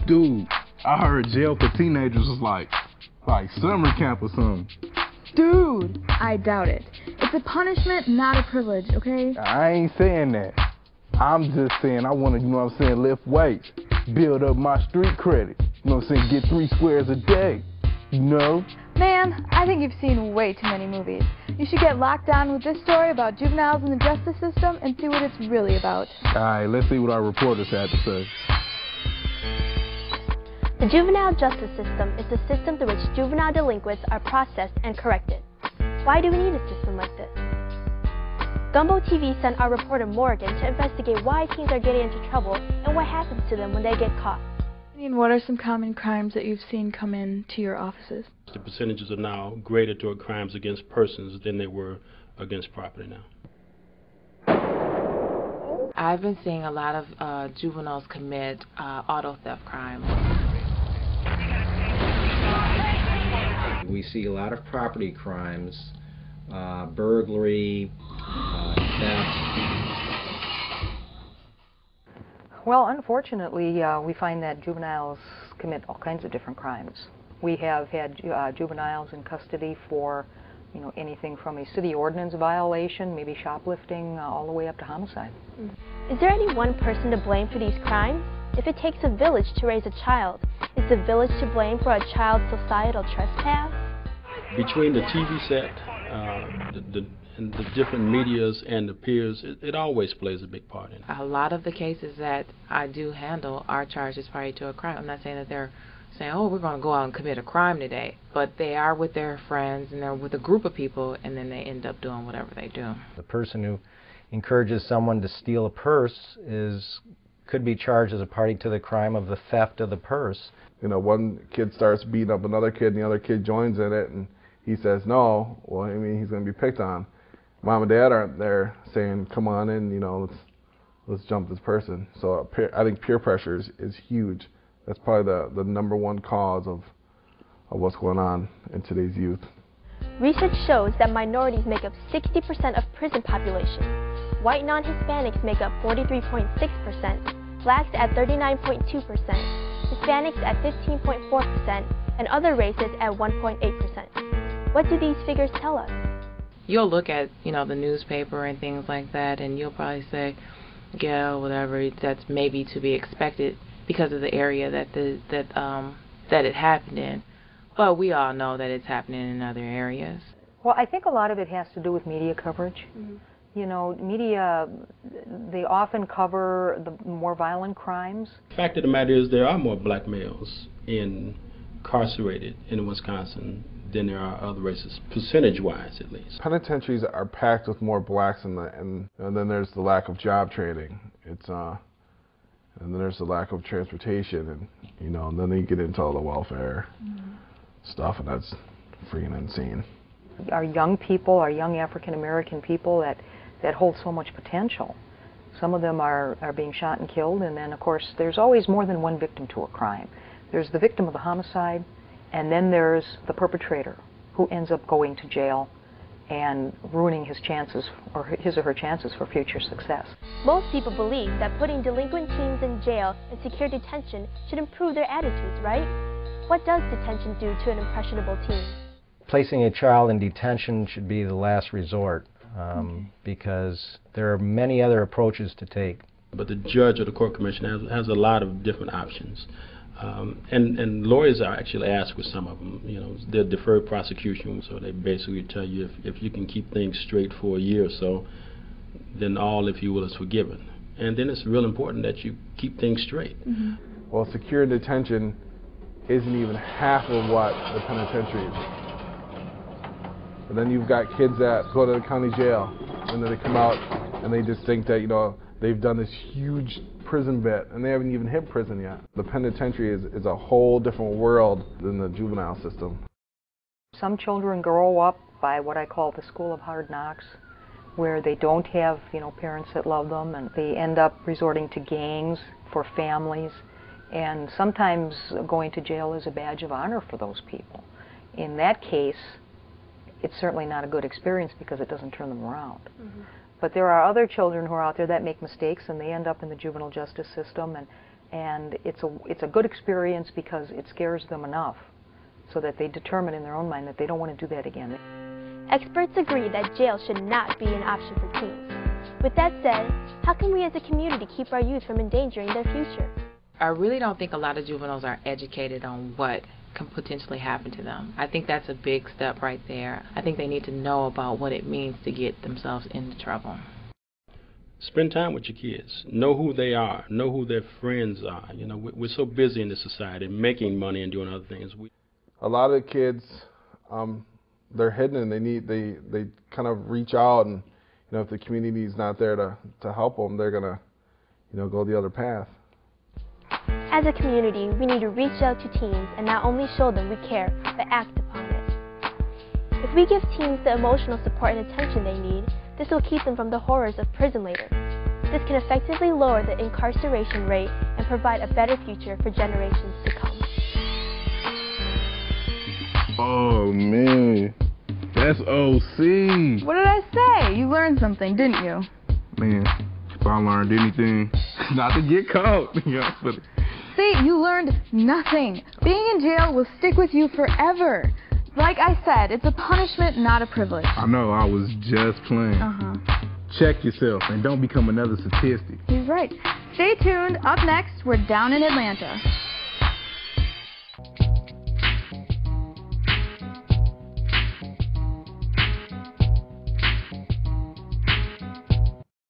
Dude, I heard jail for teenagers is like summer camp or something. Dude, I doubt it. It's a punishment, not a privilege, okay? I ain't saying that. I'm just saying I want to, you know what I'm saying, lift weights, build up my street credit. You know what I'm saying, get 3 squares a day, you know? Man, I think you've seen way too many movies. You should get locked on with this story about juveniles in the justice system and see what it's really about. All right, let's see what our reporters had to say. The juvenile justice system is the system through which juvenile delinquents are processed and corrected. Why do we need a system like this? Gumbo TV sent our reporter Morgan to investigate why teens are getting into trouble and what happens to them when they get caught. And what are some common crimes that you've seen come into your offices? The percentages are now greater toward crimes against persons than they were against property now. I've been seeing a lot of juveniles commit auto theft crimes. We see a lot of property crimes, burglary, theft. Well, unfortunately, we find that juveniles commit all kinds of different crimes. We have had juveniles in custody for, anything from a city ordinance violation, maybe shoplifting, all the way up to homicide. Is there any one person to blame for these crimes? If it takes a village to raise a child, is the village to blame for a child's societal trespass? Between the TV set, and the different medias and the peers, it always plays a big part in it. A lot of the cases that I do handle are charged as party to a crime. I'm not saying that they're saying, oh, we're going to go out and commit a crime today, but they are with their friends and they're with a group of people, and then they end up doing whatever they do. The person who encourages someone to steal a purse could be charged as a party to the crime of the theft of the purse. One kid starts beating up another kid and the other kid joins in it and he says no. Well, he's going to be picked on. Mom and dad aren't there saying, come on in, let's jump this person. So I think peer pressure is huge. That's probably the number one cause of what's going on in today's youth. Research shows that minorities make up 60% of prison population. White non-Hispanics make up 43.6%, blacks at 39.2%, Hispanics at 15.4%, and other races at 1.8%. What do these figures tell us? You'll look at, the newspaper and things like that, and you'll probably say, yeah, whatever, that's maybe to be expected because of the area that it happened in. But we all know that it's happening in other areas. Well, I think a lot of it has to do with media coverage. Mm-hmm. Media, they often cover the more violent crimes. The fact of the matter is there are more black males incarcerated in Wisconsin than there are other races, percentage-wise at least. Penitentiaries are packed with more blacks, and then there's the lack of job training. And then there's the lack of transportation, and then you get into all the welfare stuff, and that's freaking insane. Our young people, our young African-American people that hold so much potential. Some of them are being shot and killed, and then, of course, there's always more than one victim to a crime. There's the victim of the homicide, and then there's the perpetrator who ends up going to jail and ruining his or her chances for future success. Most people believe that putting delinquent teens in jail and secure detention should improve their attitudes, right? What does detention do to an impressionable teen? Placing a child in detention should be the last resort because there are many other approaches to take. But the judge or the court commission has a lot of different options. And lawyers are actually asked with some of them, they're deferred prosecution, so they basically tell you if you can keep things straight for a year or so, then all, if you will, is forgiven. And then it's real important that you keep things straight. Mm-hmm. Well, secure detention isn't even half of what the penitentiary is. And then you've got kids that go to the county jail, and then they come out and they just think that, they've done this huge prison bit, and they haven't even hit prison yet. The penitentiary is a whole different world than the juvenile system. Some children grow up by what I call the school of hard knocks, where they don't have, parents that love them, and they end up resorting to gangs for families, and sometimes going to jail is a badge of honor for those people. In that case, it's certainly not a good experience because it doesn't turn them around. Mm-hmm. But there are other children who are out there that make mistakes, and they end up in the juvenile justice system, and it's a good experience because it scares them enough so that they determine in their own mind that they don't want to do that again. Experts agree that jail should not be an option for teens. With that said, how can we as a community keep our youth from endangering their future? I really don't think a lot of juveniles are educated on what can potentially happen to them. I think that's a big step right there. I think they need to know about what it means to get themselves into trouble. Spend time with your kids. Know who they are. Know who their friends are. You know, we're so busy in this society making money and doing other things. A lot of the kids, they're hidden, and they kind of reach out, and you know, if the community is not there to help them, they're gonna, you know, go the other path. As a community, we need to reach out to teens and not only show them we care, but act upon it. If we give teens the emotional support and attention they need, this will keep them from the horrors of prison later. This can effectively lower the incarceration rate and provide a better future for generations to come. Oh man, that's OC. What did I say? You learned something, didn't you? Man, if I learned anything, not to get caught. You know, but See, you learned nothing. Being in jail will stick with you forever. Like I said, it's a punishment, not a privilege. I know, I was just playing. Check yourself and don't become another statistic. He's right. Stay tuned. Up next, we're down in Atlanta.